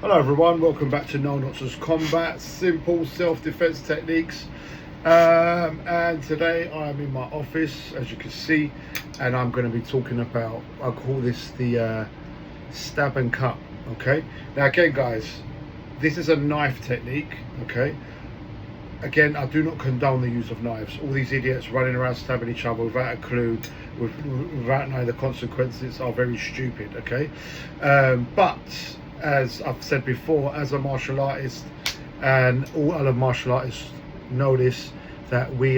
Hello everyone, welcome back to No Nonsense Combat, simple self-defense techniques. And today I'm in my office, as you can see, and I'm going to be talking about, I call this the stab and cut. Okay, now again guys, this is a knife technique. Okay, again, I do not condone the use of knives. All these idiots running around stabbing each other without a clue, without knowing the consequences, are very stupid. Okay, but as I've said before, as a martial artist, and all other martial artists know this, that we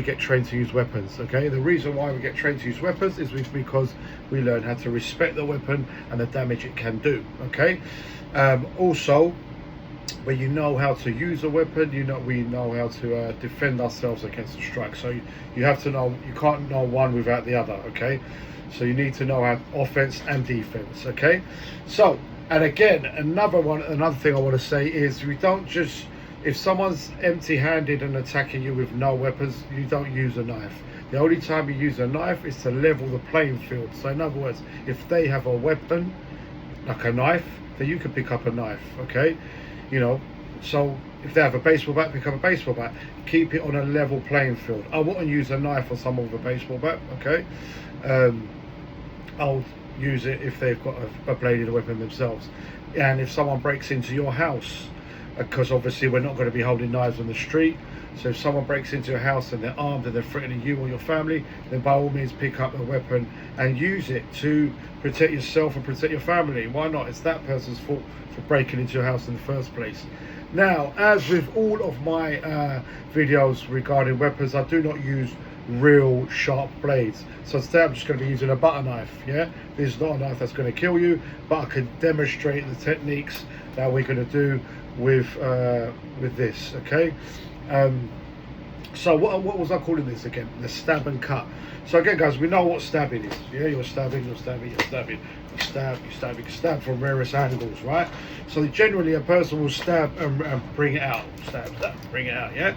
get trained to use weapons. Okay, the reason why we get trained to use weapons is because we learn how to respect the weapon and the damage it can do. Okay, also, when you know how to use a weapon, we know how to defend ourselves against a strike. So you have to know, you can't know one without the other. Okay, so you need to know how offense and defense. Okay, so, and again, another thing I want to say is, we don't just, if someone's empty-handed and attacking you with no weapons, you don't use a knife. The only time you use a knife is to level the playing field. So in other words, if they have a weapon like a knife, then you can pick up a knife. Okay, so if they have a baseball bat, pick up a baseball bat. Keep it on a level playing field. I wouldn't use a knife on someone with a baseball bat. Okay, I'll use it if they've got a bladed weapon themselves. And if someone breaks into your house, because obviously we're not going to be holding knives on the street, so if someone breaks into your house and they're armed and they're threatening you or your family, then by all means pick up a weapon and use it to protect yourself and protect your family. Why not? It's that person's fault for breaking into your house in the first place. Now, as with all of my videos regarding weapons, I do not use real sharp blades. So today I'm just going to be using a butter knife. Yeah, this is not a knife that's going to kill you, but I can demonstrate the techniques that we're going to do with this. Okay, so what was I calling this again? The stab and cut. So again guys, we know what stabbing is. Yeah, you're stabbing, you stab, you stab from various angles, right? So generally a person will stab and bring it out, stab, bring it out. Yeah,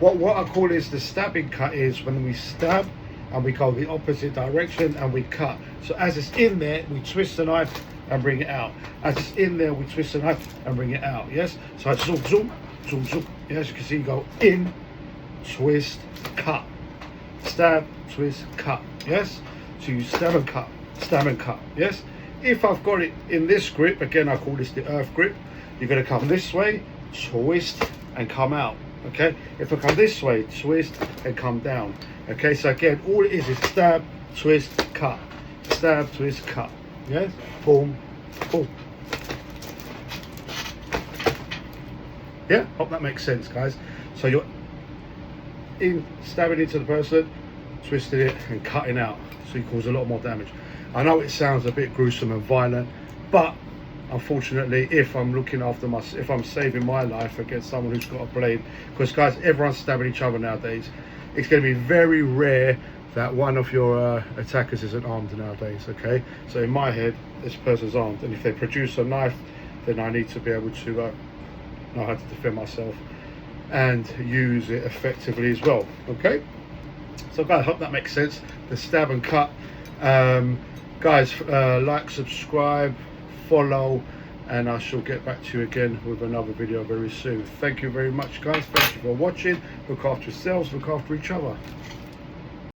what I call is the stabbing cut is when we stab and we go the opposite direction and we cut. So as it's in there, we twist the knife and bring it out. As it's in there, we twist the knife and bring it out. Yes, so I zoom, zoom, zoom. Yeah, as you can see, you go in, twist, cut, stab, twist, cut. Yes, so you stab and cut. Yes, if I've got it in this grip, again I call this the earth grip, you're going to come this way, twist and come out. Okay, if I come this way, twist and come down. Okay, so again, all it is stab, twist, cut, stab, twist, cut. Yes, boom, boom. Yeah, hope that makes sense, guys. So you're in, stabbing into the person, twisting it and cutting out, so you cause a lot more damage. I know it sounds a bit gruesome and violent, but unfortunately, if I'm looking after if I'm saving my life against someone who's got a blade, because guys, everyone's stabbing each other nowadays, it's going to be very rare that one of your attackers isn't armed nowadays. Okay, so in my head, this person's armed, and if they produce a knife, then I need to be able to know how to defend myself and use it effectively as well. Okay, so guys, I hope that makes sense, the stab and cut. Guys, like, subscribe, follow, and I shall get back to you again with another video very soon. Thank you very much guys, thank you for watching. Look after yourselves, look after each other.